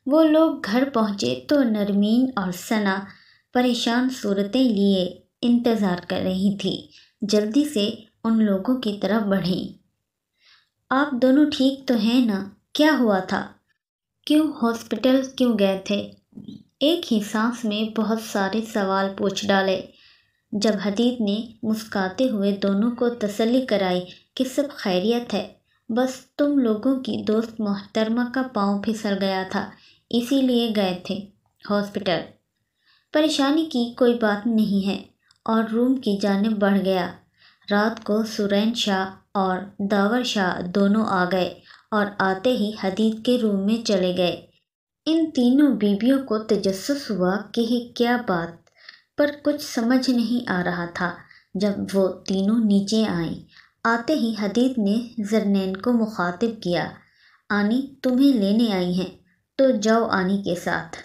وہ لوگ گھر پہنچے تو نرمین اور ثنا پریشان صورتیں لیے انتظار کر رہی تھی۔ جلدی سے ان لوگوں کی طرف بڑھیں۔ آپ دونوں ٹھیک تو ہیں نا؟ کیا ہوا تھا؟ کیوں ہاسپٹل کیوں گئے تھے؟ ایک ہی سانس میں بہت سارے سوال پوچھ ڈالے۔ جب حدید نے مسکراتے ہوئے دونوں کو تسلی کرائی کہ سب خیریت ہے، بس تم لوگوں کی دوست محترمہ کا پاؤں پھسل گیا تھا، اسی لیے گئے تھے ہاسپٹل۔ پریشانی کی کوئی بات نہیں ہے، اور روم کی جانب بڑھ گیا۔ رات کو سرین شاہ اور داور شاہ دونوں آ گئے اور آتے ہی حدید کے روم میں چلے گئے۔ ان تینوں بیویوں کو تجسس ہوا کہ یہ کیا بات، پر کچھ سمجھ نہیں آ رہا تھا۔ جب وہ تینوں نیچے آئیں، آتے ہی حدید نے زرنین کو مخاطب کیا، آنی تمہیں لینے آئی ہیں، تو جاؤ آنی کے ساتھ۔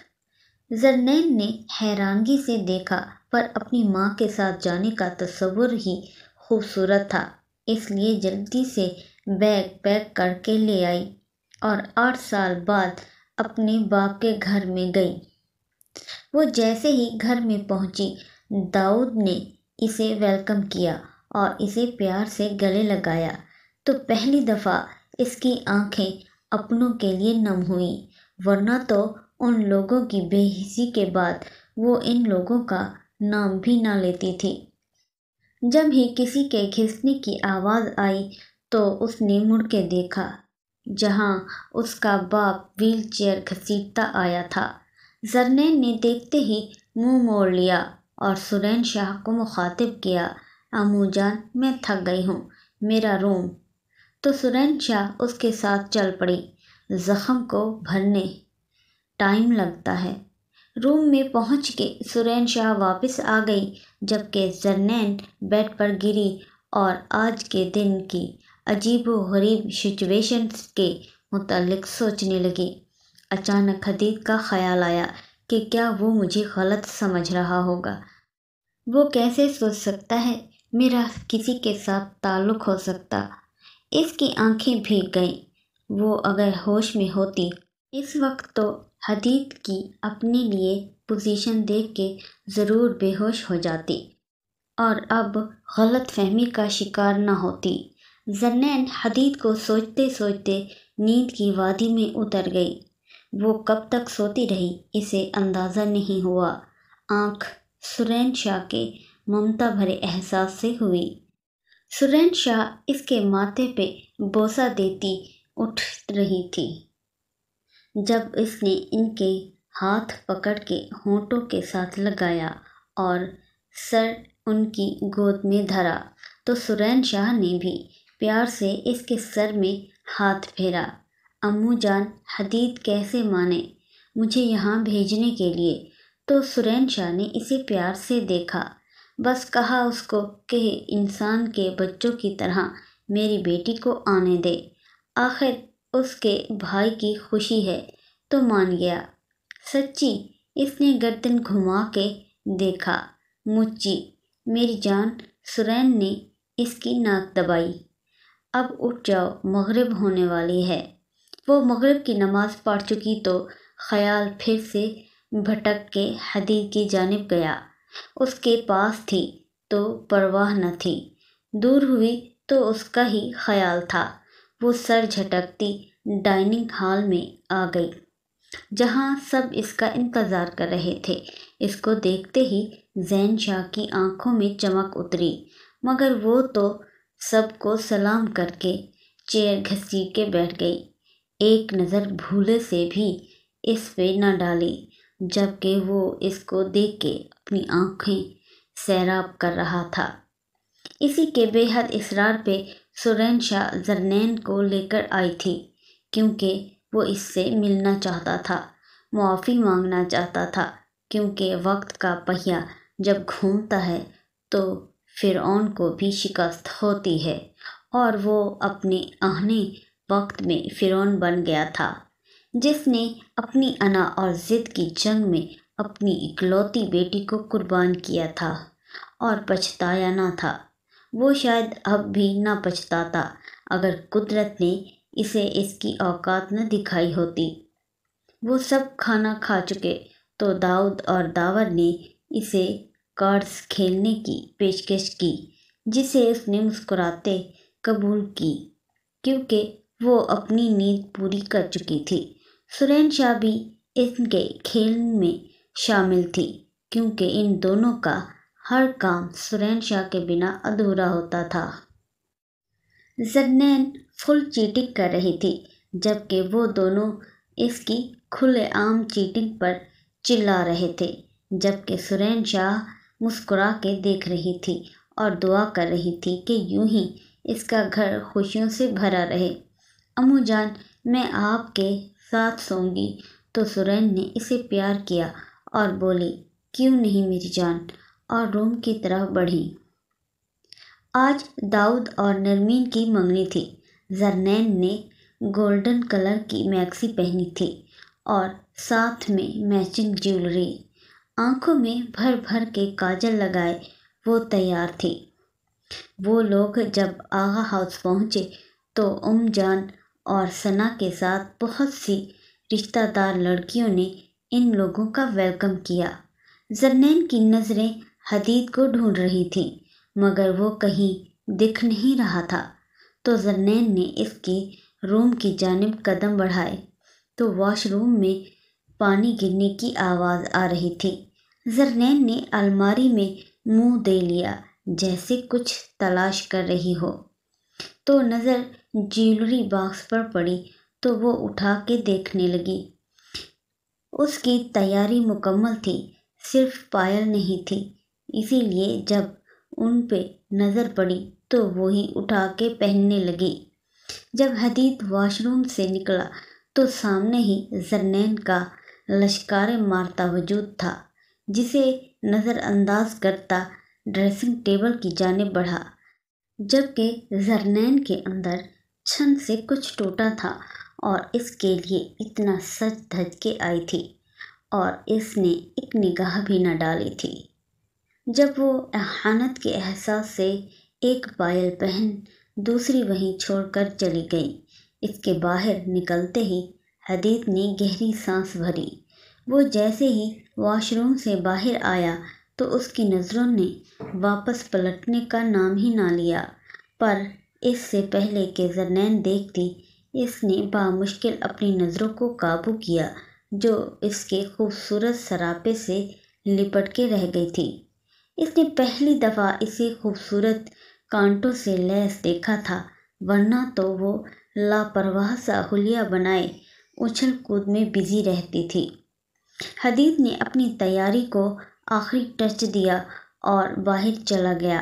زرنین نے حیرانگی سے دیکھا، پر اپنی ماں کے ساتھ جانے کا تصور ہی خوبصورت تھا، اس لیے جلدی سے بیگ پیک کر کے لے آئی اور 8 سال بعد اپنے باپ کے گھر میں گئی۔ وہ جیسے ہی گھر میں پہنچی، داؤد نے اسے ویلکم کیا اور اسے پیار سے گلے لگایا تو پہلی دفعہ اس کی آنکھیں اپنوں کے لیے نم ہوئیں، ورنہ تو ان لوگوں کی بے حسی کے بعد وہ ان لوگوں کا نام بھی نہ لیتی تھی۔ جب ہی کسی کے کھسنے کی آواز آئی تو اس نے مڑ کے دیکھا، جہاں اس کا باپ ویل چیئر گھسیٹتا آیا تھا۔ زرنین نے دیکھتے ہی منہ موڑ لیا اور سرین شاہ کو مخاطب کیا، امو جان میں تھک گئی ہوں، میرا روم۔ تو سرین شاہ اس کے ساتھ چل پڑی۔ زخم کو بھرنے ٹائم لگتا ہے۔ روم میں پہنچ کے سرین شاہ واپس آ گئی، جبکہ زرنین بیڈ پر گری اور آج کے دن کی عجیب و غریب سچویشنز کے متعلق سوچنے لگی۔ اچانک حدید کا خیال آیا کہ کیا وہ مجھے غلط سمجھ رہا ہوگا؟ وہ کیسے سوچ سکتا ہے میرا کسی کے ساتھ تعلق ہو سکتا؟ اس کی آنکھیں بھیگ گئیں۔ وہ اگر ہوش میں ہوتی اس وقت تو حدید کی اپنے لیے پوزیشن دیکھ کے ضرور بے ہوش ہو جاتی اور اب غلط فہمی کا شکار نہ ہوتی۔ زرنین حدید کو سوچتے سوچتے نیند کی وادی میں اتر گئی۔ وہ کب تک سوتی رہی اسے اندازہ نہیں ہوا۔ آنکھ سرین شاہ کے ممتا بھرے احساس سے ہوئی۔ سرین شاہ اس کے ماتھے پہ بوسہ دیتی اٹھ رہی تھی، جب اس نے ان کے ہاتھ پکڑ کے ہونٹوں کے ساتھ لگایا اور سر ان کی گود میں دھرا، تو سرین شاہ نے بھی پیار سے اس کے سر میں ہاتھ پھیرا۔ امو جان حدید کیسے مانے مجھے یہاں بھیجنے کے لیے؟ تو سرین شاہ نے اسے پیار سے دیکھا، بس کہا اس کو کہ انسان کے بچوں کی طرح میری بیٹی کو آنے دے، آخر اس کے بھائی کی خوشی ہے، تو مان گیا۔ سچی؟ اس نے گردن گھما کے دیکھا۔ مچی میری جان، سرین نے اس کی ناک دبائی۔ اب اٹھ جاؤ، مغرب ہونے والی ہے۔ وہ مغرب کی نماز پڑھ چکی تو خیال پھر سے بھٹک کے حدید کی جانب گیا۔ اس کے پاس تھی تو پرواہ نہ تھی، دور ہوئی تو اس کا ہی خیال تھا۔ وہ سر جھٹکتی ڈائننگ ہال میں آ گئی، جہاں سب اس کا انتظار کر رہے تھے۔ اس کو دیکھتے ہی زین شاہ کی آنکھوں میں چمک اتری، مگر وہ تو سب کو سلام کر کے چیئر گھسیٹ کے بیٹھ گئی، ایک نظر بھولے سے بھی اس پہ نہ ڈالی، جبکہ وہ اس کو دیکھ کے اپنی آنکھیں سیراب کر رہا تھا۔ اسی کے بے حد اصرار پہ سرین شاہ زرنین کو لے کر آئی تھی، کیونکہ وہ اس سے ملنا چاہتا تھا، معافی مانگنا چاہتا تھا، کیونکہ وقت کا پہیہ جب گھومتا ہے تو فرعون کو بھی شکست ہوتی ہے، اور وہ اپنے آہنے وقت میں فرعون بن گیا تھا، جس نے اپنی انا اور ضد کی جنگ میں اپنی اکلوتی بیٹی کو قربان کیا تھا اور پچھتایا نہ تھا۔ وہ شاید اب بھی نہ پچھتاتا اگر قدرت نے اسے اس کی اوقات نہ دکھائی ہوتی۔ وہ سب کھانا کھا چکے تو داؤد اور داور نے اسے کارڈز کھیلنے کی پیشکش کی، جسے اس نے مسکراتے قبول کی کیونکہ وہ اپنی نیند پوری کر چکی تھی۔ سرین شاہ بھی ان کے کھیل میں شامل تھی کیونکہ ان دونوں کا ہر کام سرین شاہ کے بنا ادھورا ہوتا تھا۔ زرنین فل چیٹنگ کر رہی تھی جبکہ وہ دونوں اس کی کھلے عام چیٹنگ پر چلا رہے تھے، جبکہ سرین شاہ مسکرا کے دیکھ رہی تھی اور دعا کر رہی تھی کہ یوں ہی اس کا گھر خوشیوں سے بھرا رہے۔ امو جان، میں آپ کے ساتھ سوؤں گی، تو سرین نے اسے پیار کیا اور بولی، کیوں نہیں میری جان، اور روم کی طرف بڑھی۔ آج داؤد اور نرمین کی منگنی تھی۔ زرنین نے گولڈن کلر کی میکسی پہنی تھی اور ساتھ میں میچنگ جیولری۔ آنکھوں میں بھر بھر کے کاجل لگائے وہ تیار تھی۔ وہ لوگ جب آغا ہاؤس پہنچے تو جان اور ثنا کے ساتھ بہت سی رشتہ دار لڑکیوں نے ان لوگوں کا ویلکم کیا۔ زرنین کی نظریں حدید کو ڈھونڈ رہی تھیں مگر وہ کہیں دکھ نہیں رہا تھا، تو زرنین نے اس کی روم کی جانب قدم بڑھائے تو واش روم میں پانی گرنے کی آواز آ رہی تھی۔ زرنین نے الماری میں منہ دے لیا جیسے کچھ تلاش کر رہی ہو، تو نظر جیولری باکس پر پڑی تو وہ اٹھا کے دیکھنے لگی۔ اس کی تیاری مکمل تھی، صرف پائل نہیں تھی، اسی لیے جب ان پہ نظر پڑی تو وہی اٹھا کے پہننے لگی۔ جب حدید واش روم سے نکلا تو سامنے ہی زرنین کا لشکار مارتا وجود تھا، جسے نظر انداز کرتا ڈریسنگ ٹیبل کی جانب بڑھا، جبکہ زرنین کے اندر چھن سے کچھ ٹوٹا تھا اور اس کے لیے اتنا سج دھج کے آئی تھی اور اس نے ایک نگاہ بھی نہ ڈالی تھی۔ جب وہ احانت کے احساس سے ایک پائل پہن دوسری وہیں چھوڑ کر چلی گئی، اس کے باہر نکلتے ہی حدید نے گہری سانس بھری۔ وہ جیسے ہی واش روم سے باہر آیا تو اس کی نظروں نے واپس پلٹنے کا نام ہی نہ لیا، پر اس سے پہلے کہ زرنین دیکھتی، اس نے بامشکل اپنی نظروں کو قابو کیا جو اس کے خوبصورت سراپے سے لپٹ کے رہ گئی تھی۔ اس نے پہلی دفعہ اسے خوبصورت کانٹوں سے لیس دیکھا تھا، ورنہ تو وہ لاپرواہ سا حلیہ بنائے اچھل کود میں بزی رہتی تھی۔ حدید نے اپنی تیاری کو آخری ٹچ دیا اور باہر چلا گیا۔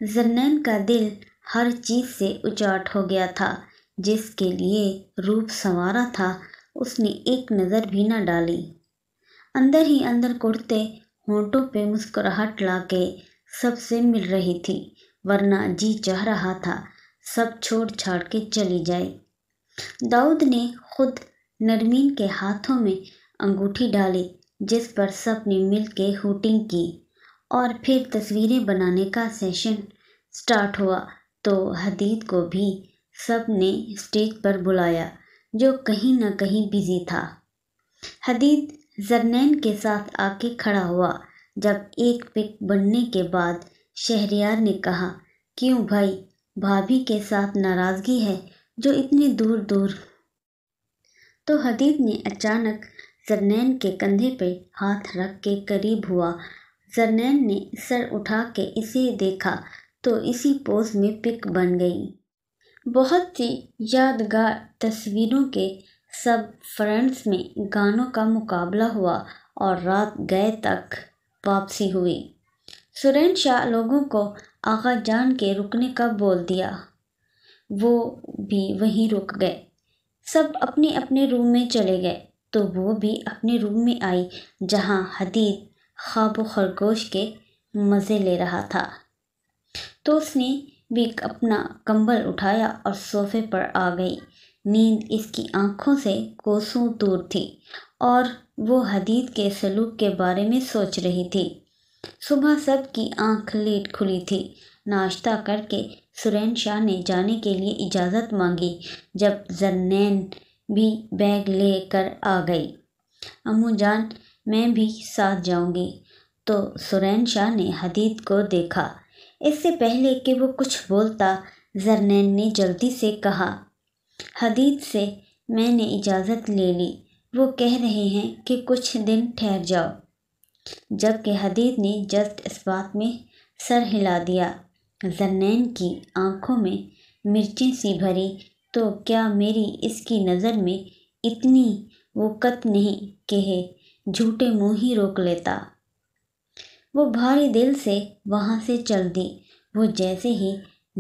زرنین کا دل ہر چیز سے اچاٹ ہو گیا تھا، جس کے لیے روپ سنوارا تھا اس نے ایک نظر بھی نہ ڈالی۔ اندر ہی اندر کڑتے ہونٹوں پہ مسکراہٹ لا کے سب سے مل رہی تھی، ورنہ جی چاہ رہا تھا سب چھوڑ چھاڑ کے چلی جائے۔ داؤد نے خود نرمین کے ہاتھوں میں انگوٹھی ڈالی جس پر سب نے مل کے ہوٹنگ کی، اور پھر تصویریں بنانے کا سیشن سٹارٹ ہوا تو حدید کو بھی سب نے اسٹیج پر بلایا جو کہیں نہ کہیں بزی تھا۔ حدید زرنین کے ساتھ آ کے کھڑا ہوا۔ جب ایک پک بننے کے بعد شہریار نے کہا، کیوں بھائی، بھابھی کے ساتھ ناراضگی ہے جو اتنے دور دور؟ تو حدید نے اچانک زرنین کے کندھے پہ ہاتھ رکھ کے قریب ہوا۔ زرنین نے سر اٹھا کے اسے دیکھا تو اسی پوز میں پک بن گئی۔ بہت سی یادگار تصویروں کے سب فرینڈز میں گانوں کا مقابلہ ہوا اور رات گئے تک واپسی ہوئی۔ سرین شاہ لوگوں کو آغا جان کے رکنے کا بول دیا، وہ بھی وہیں رک گئے۔ سب اپنے اپنے روم میں چلے گئے تو وہ بھی اپنے روم میں آئی جہاں حدید خواب و خرگوش کے مزے لے رہا تھا، تو اس نے بھی اپنا کمبل اٹھایا اور صوفے پر آ گئی۔ نیند اس کی آنکھوں سے کوسوں دور تھی اور وہ حدید کے سلوک کے بارے میں سوچ رہی تھی۔ صبح سب کی آنکھ لیٹ کھلی تھی۔ ناشتہ کر کے سرین شاہ نے جانے کے لیے اجازت مانگی جب زرنین بھی بیگ لے کر آ گئی۔ امو جان میں بھی ساتھ جاؤں گی۔ تو سرین شاہ نے حدید کو دیکھا۔ اس سے پہلے کہ وہ کچھ بولتا زرنین نے جلدی سے کہا، حدید سے میں نے اجازت لے لی، وہ کہہ رہے ہیں کہ کچھ دن ٹھہر جاؤ۔ جبکہ حدید نے جسٹ اس بات میں سر ہلا دیا۔ زرنین کی آنکھوں میں مرچیں سی بھری، تو کیا میری اس کی نظر میں اتنی وقت نہیں کہ جھوٹے منہ ہی روک لیتا۔ وہ بھاری دل سے وہاں سے چل دی۔ وہ جیسے ہی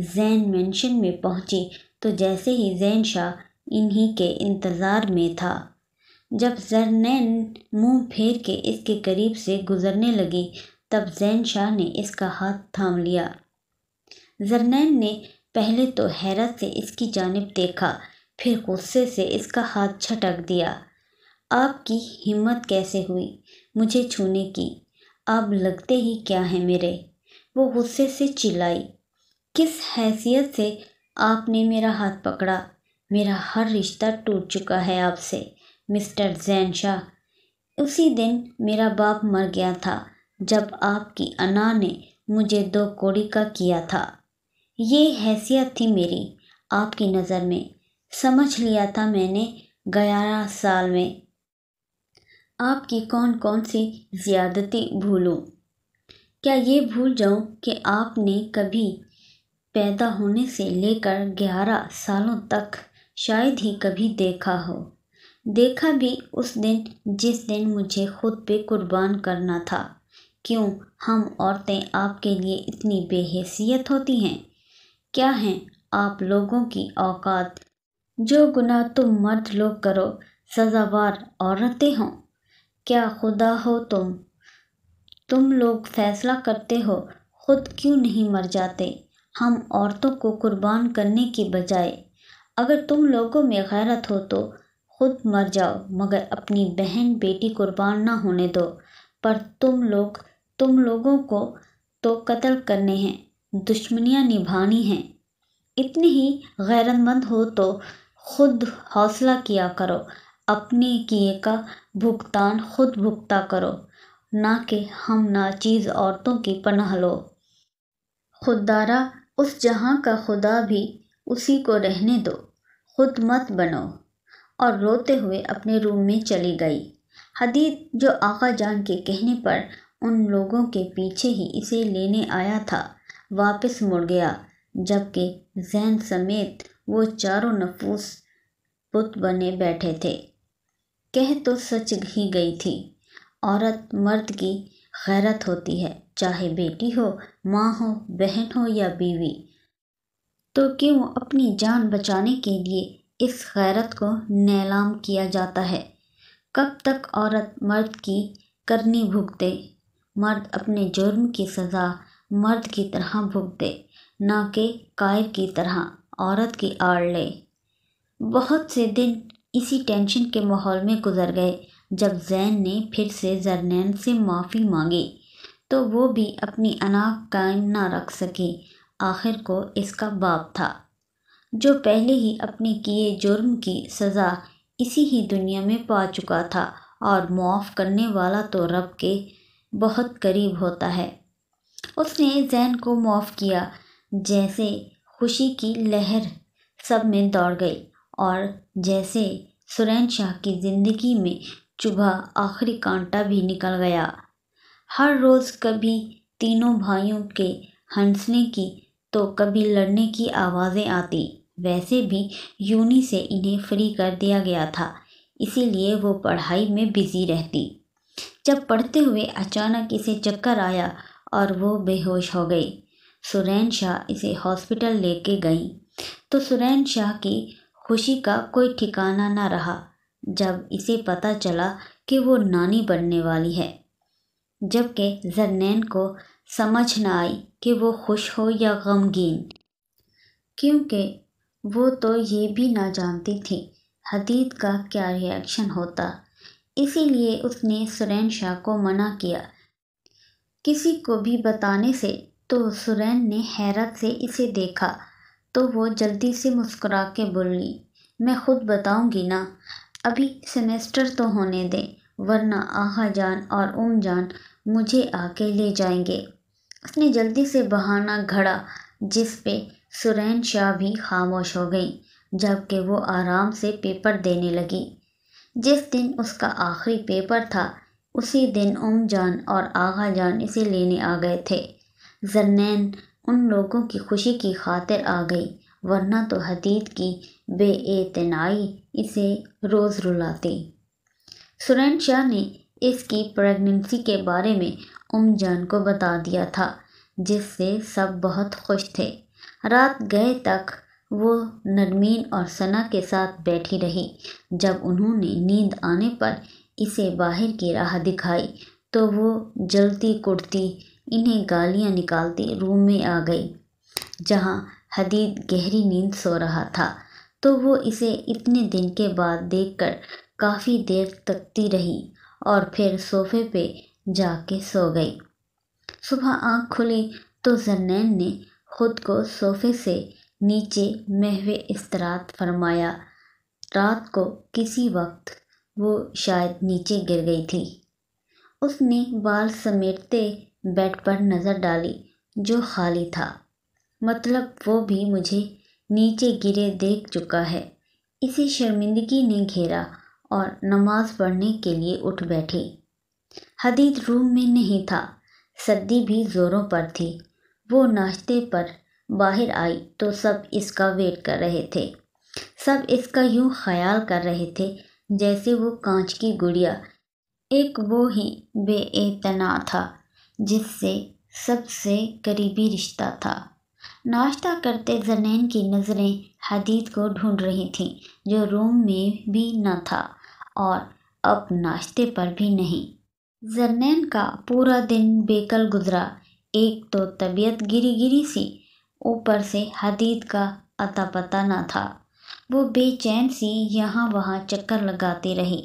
زین مینشن میں پہنچی تو جیسے ہی زین شاہ انہی کے انتظار میں تھا۔ جب زرنین منہ پھیر کے اس کے قریب سے گزرنے لگی تب زین شاہ نے اس کا ہاتھ تھام لیا۔ زرنین نے پہلے تو حیرت سے اس کی جانب دیکھا، پھر غصے سے اس کا ہاتھ جھٹک دیا۔ آپ کی ہمت کیسے ہوئی مجھے چھونے کی؟ آپ لگتے ہی کیا ہیں میرے؟ وہ غصے سے چلائی۔ کس حیثیت سے آپ نے میرا ہاتھ پکڑا؟ میرا ہر رشتہ ٹوٹ چکا ہے آپ سے مسٹر زین شاہ۔ اسی دن میرا باپ مر گیا تھا جب آپ کی انا نے مجھے 2 کوڑی کا کیا تھا۔ یہ حیثیت تھی میری آپ کی نظر میں۔ سمجھ لیا تھا میں نے 11 سال میں آپ کی کون کون سی زیادتی بھولوں۔ کیا یہ بھول جاؤں کہ آپ نے کبھی پیدا ہونے سے لے کر 11 سالوں تک شاید ہی کبھی دیکھا ہو۔ دیکھا بھی اس دن جس دن مجھے خود پہ قربان کرنا تھا۔ کیوں ہم عورتیں آپ کے لیے اتنی بے حیثیت ہوتی ہیں؟ کیا ہیں آپ لوگوں کی اوقات؟ جو گناہ تم مرد لوگ کرو سزاوار عورتیں ہوں؟ کیا خدا ہو تم لوگ فیصلہ کرتے ہو خود کیوں نہیں مر جاتے ہم عورتوں کو قربان کرنے کی بجائے؟ اگر تم لوگوں میں غیرت ہو تو خود مر جاؤ مگر اپنی بہن بیٹی قربان نہ ہونے دو۔ پر تم لوگوں کو تو قتل کرنے ہیں، دشمنیاں نبھانی ہیں۔ اتنے ہی غیرت مند ہو تو خود حوصلہ کیا کرو، اپنے کیے کا بھگتان خود بھگتا کرو، نہ کہ ہم ناچیز عورتوں کی پناہ لو۔ خوددارا اس جہاں کا خدا بھی اسی کو رہنے دو، خود مت بنو۔ اور روتے ہوئے اپنے روم میں چلی گئی۔ حدید جو آقا جان کے کہنے پر ان لوگوں کے پیچھے ہی اسے لینے آیا تھا واپس مڑ گیا، جبکہ زین سمیت وہ چاروں نفوس بت بنے بیٹھے تھے۔ کہہ تو سچ ہی گئی تھی، عورت مرد کی غیرت ہوتی ہے، چاہے بیٹی ہو، ماں ہو، بہن ہو یا بیوی۔ تو کیوں اپنی جان بچانے کے لیے اس غیرت کو نیلام کیا جاتا ہے؟ کب تک عورت مرد کی کرنی بھگتے؟ مرد اپنے جرم کی سزا مرد کی طرح بھگتے، نہ کہ کائر کی طرح عورت کی آڑ لے۔ بہت سے دن اسی ٹینشن کے ماحول میں گزر گئے۔ جب زین نے پھر سے زرنین سے معافی مانگی تو وہ بھی اپنی انا قائم نہ رکھ سکی۔ آخر کو اس کا باپ تھا جو پہلے ہی اپنے کیے جرم کی سزا اسی ہی دنیا میں پا چکا تھا، اور معاف کرنے والا تو رب کے بہت قریب ہوتا ہے۔ اس نے زین کو معاف کیا۔ جیسے خوشی کی لہر سب میں دوڑ گئی، اور جیسے سرین شاہ کی زندگی میں چبھا آخری کانٹا بھی نکل گیا۔ ہر روز کبھی تینوں بھائیوں کے ہنسنے کی تو کبھی لڑنے کی آوازیں آتی۔ ویسے بھی یونی سے انہیں فری کر دیا گیا تھا، اسی لیے وہ پڑھائی میں بزی رہتی۔ جب پڑھتے ہوئے اچانک اسے چکر آیا اور وہ بے ہوش ہو گئی۔ سرین شاہ اسے ہاسپٹل لے کے گئیں تو سرین شاہ کی خوشی کا کوئی ٹھکانہ نہ رہا جب اسے پتہ چلا کہ وہ نانی بننے والی ہے، جبکہ زرنین کو سمجھ نہ آئی کہ وہ خوش ہو یا غمگین، کیونکہ وہ تو یہ بھی نہ جانتی تھی حدید کا کیا ری ایکشن ہوتا۔ اسی لیے اس نے سرین شاہ کو منع کیا کسی کو بھی بتانے سے۔ تو سرین نے حیرت سے اسے دیکھا تو وہ جلدی سے مسکرا کے بولی، میں خود بتاؤں گی نا، ابھی سیمیسٹر تو ہونے دیں، ورنہ آغا جان اور جان مجھے آ کے لے جائیں گے۔ اس نے جلدی سے بہانہ گھڑا جس پہ سرین شاہ بھی خاموش ہو گئی، جبکہ وہ آرام سے پیپر دینے لگی۔ جس دن اس کا آخری پیپر تھا اسی دن جان اور آغا جان اسے لینے آ گئے تھے۔ زرنین ان لوگوں کی خوشی کی خاطر آ گئی، ورنہ تو حدید کی بے اعتنائی اسے روز رلاتی۔ سرین شاہ نے اس کی پریگننسی کے بارے میں جان کو بتا دیا تھا، جس سے سب بہت خوش تھے۔ رات گئے تک وہ نرمین اور ثنا کے ساتھ بیٹھی رہی۔ جب انہوں نے نیند آنے پر اسے باہر کی راہ دکھائی تو وہ جلتی کڑتی انہیں گالیاں نکالتی روم میں آ گئی، جہاں حدید گہری نیند سو رہا تھا، تو وہ اسے اتنے دن کے بعد دیکھ کر کافی دیر تکتی رہی اور پھر صوفے پہ جا کے سو گئی۔ صبح آنکھ کھلی تو زرنین نے خود کو صوفے سے نیچے محو استراحت فرمایا۔ رات کو کسی وقت وہ شاید نیچے گر گئی تھی۔ اس نے بال سمیٹتے بیڈ پر نظر ڈالی جو خالی تھا۔ مطلب وہ بھی مجھے نیچے گرے دیکھ چکا ہے۔ اسے شرمندگی نے گھیرا اور نماز پڑھنے کے لیے اٹھ بیٹھی۔ حدید روم میں نہیں تھا، سردی بھی زوروں پر تھی۔ وہ ناشتے پر باہر آئی تو سب اس کا ویٹ کر رہے تھے۔ سب اس کا یوں خیال کر رہے تھے جیسے وہ کانچ کی گڑیا ایک وہ ہی بے اعتنا تھا جس سے سب سے قریبی رشتہ تھا۔ ناشتہ کرتے زرنین کی نظریں حدید کو ڈھونڈ رہی تھیں، جو روم میں بھی نہ تھا اور اب ناشتے پر بھی نہیں۔ زرنین کا پورا دن بےکل گزرا۔ ایک تو طبیعت گری گری سی، اوپر سے حدید کا اتا پتہ نہ تھا۔ وہ بے چین سی یہاں وہاں چکر لگاتی رہی،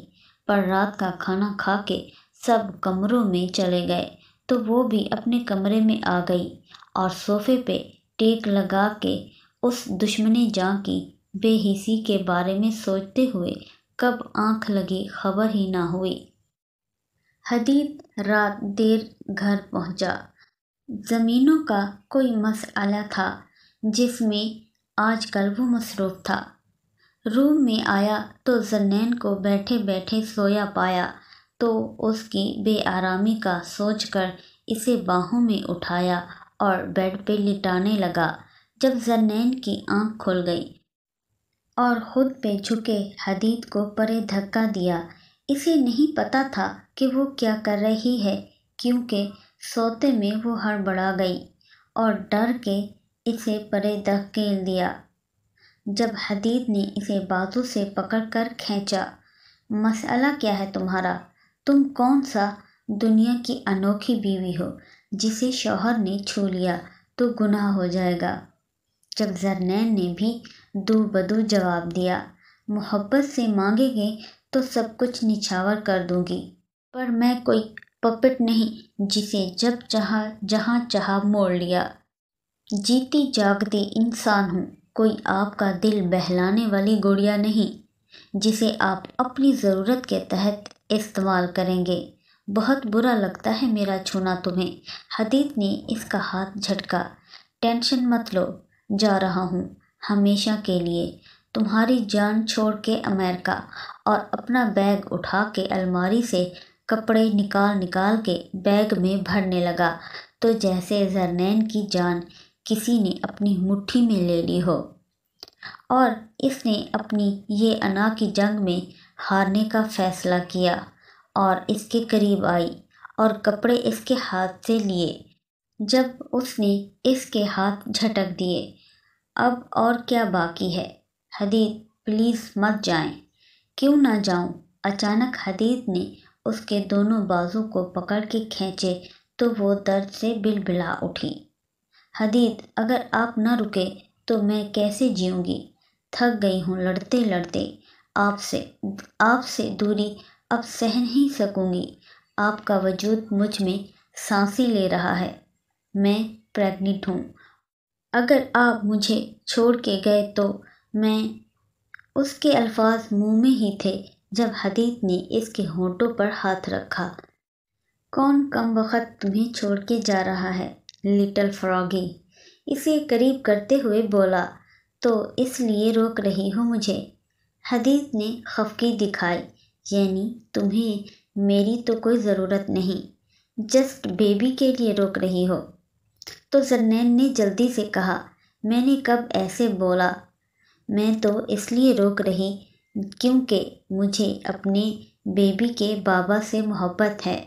پر رات کا کھانا کھا کے سب کمروں میں چلے گئے تو وہ بھی اپنے کمرے میں آ گئی اور صوفے پہ ٹیک لگا کے اس دشمن جاں کی بے حسی کے بارے میں سوچتے ہوئے کب آنکھ لگی خبر ہی نہ ہوئی۔ حدید رات دیر گھر پہنچا۔ زمینوں کا کوئی مسئلہ تھا جس میں آج کل وہ مصروف تھا۔ روم میں آیا تو زرنین کو بیٹھے بیٹھے سویا پایا تو اس کی بے آرامی کا سوچ کر اسے باہوں میں اٹھایا اور بیڈ پہ لٹانے لگا۔ جب زرنین کی آنکھ کھل گئی اور خود پہ جھکے حدید کو پرے دھکا دیا۔ اسے نہیں پتا تھا کہ وہ کیا کر رہی ہے، کیونکہ سوتے میں وہ ہڑبڑا گئی اور ڈر کے اسے پرے دھکیل دیا۔ جب حدید نے اسے بازو سے پکڑ کر کھینچا، مسئلہ کیا ہے تمہارا؟ تم کون سا دنیا کی انوکھی بیوی ہو جسے شوہر نے چھو لیا تو گناہ ہو جائے گا؟ جب زرنین نے بھی دو بدو جواب دیا، محبت سے مانگے گے تو سب کچھ نچھاور کر دوں گی، پر میں کوئی پپٹ نہیں جسے جب چاہا جہاں چاہا موڑ لیا۔ جیتی جاگتی انسان ہوں، کوئی آپ کا دل بہلانے والی گڑیا نہیں جسے آپ اپنی ضرورت کے تحت استعمال کریں گے۔ بہت برا لگتا ہے میرا چھونا تمہیں۔ حدید نے اس کا ہاتھ جھٹکا۔ ٹینشن مت لو، جا رہا ہوں ہمیشہ کے لیے، تمہاری جان چھوڑ کے امریکہ۔ اور اپنا بیگ اٹھا کے الماری سے کپڑے نکال نکال کے بیگ میں بھرنے لگا تو جیسے زرنین کی جان کسی نے اپنی مٹھی میں لے لی ہو اور اس نے اپنی یہ انا کی جنگ میں ہارنے کا فیصلہ کیا اور اس کے قریب آئی اور کپڑے اس کے ہاتھ سے لیے۔ جب اس نے اس کے ہاتھ جھٹک دیے، اب اور کیا باقی ہے؟ حدید پلیز مت جائیں۔ کیوں نہ جاؤں؟ اچانک حدید نے اس کے دونوں بازو کو پکڑ کے کھینچے تو وہ درد سے بلبلا اٹھی۔ حدید اگر آپ نہ رکے تو میں کیسے جیوں گی؟ تھک گئی ہوں لڑتے لڑتے، آپ سے دوری اب سہ نہیں سکوں گی۔ آپ کا وجود مجھ میں سانسیں لے رہا ہے، میں پریگننٹ ہوں، اگر آپ مجھے چھوڑ کے گئے تو میں… اس کے الفاظ منہ میں ہی تھے جب حدید نے اس کے ہونٹوں پر ہاتھ رکھا۔ کون کم وقت تمہیں چھوڑ کے جا رہا ہے؟ لٹل فراگی اسے قریب کرتے ہوئے بولا۔ تو اس لیے روک رہی ہو مجھے؟ حدید نے خفگی دکھائی۔ یعنی تمہیں میری تو کوئی ضرورت نہیں، جسٹ بیبی کے لیے روک رہی ہو؟ تو زرنین نے جلدی سے کہا، میں نے کب ایسے بولا؟ میں تو اس لیے روک رہی کیونکہ مجھے اپنے بیبی کے بابا سے محبت ہے،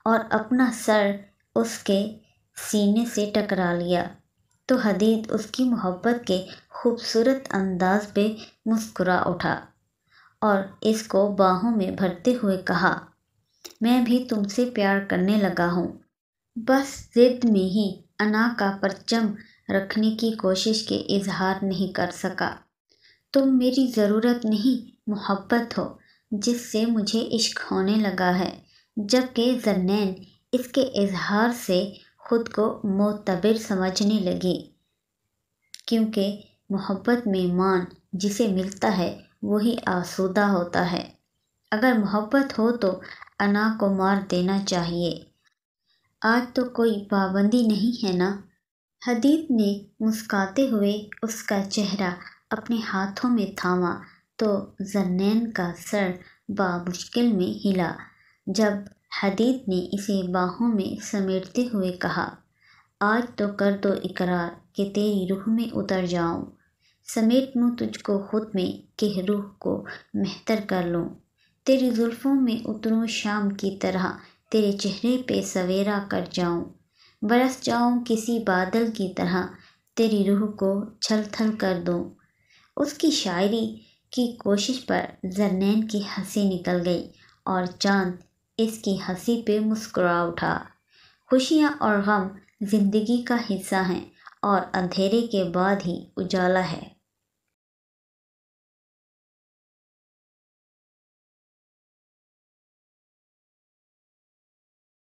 اور اپنا سر اس کے سینے سے ٹکرا لیا۔ تو حدید اس کی محبت کے خوبصورت انداز پہ مسکرا اٹھا اور اس کو باہوں میں بھرتے ہوئے کہا، میں بھی تم سے پیار کرنے لگا ہوں، بس ضد میں ہی انا کا پرچم رکھنے کی کوشش کے اظہار نہیں کر سکا۔ تم میری ضرورت نہیں، محبت ہو جس سے مجھے عشق ہونے لگا ہے۔ جبکہ زرنین اس کے اظہار سے خود کو معتبر سمجھنے لگی، کیونکہ محبت میں مان جسے ملتا ہے وہی آسودہ ہوتا ہے۔ اگر محبت ہو تو انا کو مار دینا چاہیے۔ آج تو کوئی پابندی نہیں ہے نا؟ حدید نے مسکراتے ہوئے اس کا چہرہ اپنے ہاتھوں میں تھاما تو زرنین کا سر بامشکل میں ہلا۔ جب حدید نے اسے باہوں میں سمیٹتے ہوئے کہا، آج تو کر دو اقرار کہ تیری روح میں اتر جاؤں، سمیٹ لوں تجھ کو خود میں کہ روح کو مہتر کر لوں، تیری زلفوں میں اتروں شام کی طرح، تیرے چہرے پہ سویرا کر جاؤں، برس جاؤں کسی بادل کی طرح، تیری روح کو چھل تھل کر دوں۔ اس کی شاعری کی کوشش پر زرنین کی ہنسی نکل گئی اور چاند اس کی ہنسی پہ مسکرا اٹھا۔ خوشیاں اور غم زندگی کا حصہ ہیں اور اندھیرے کے بعد ہی اجالا ہے۔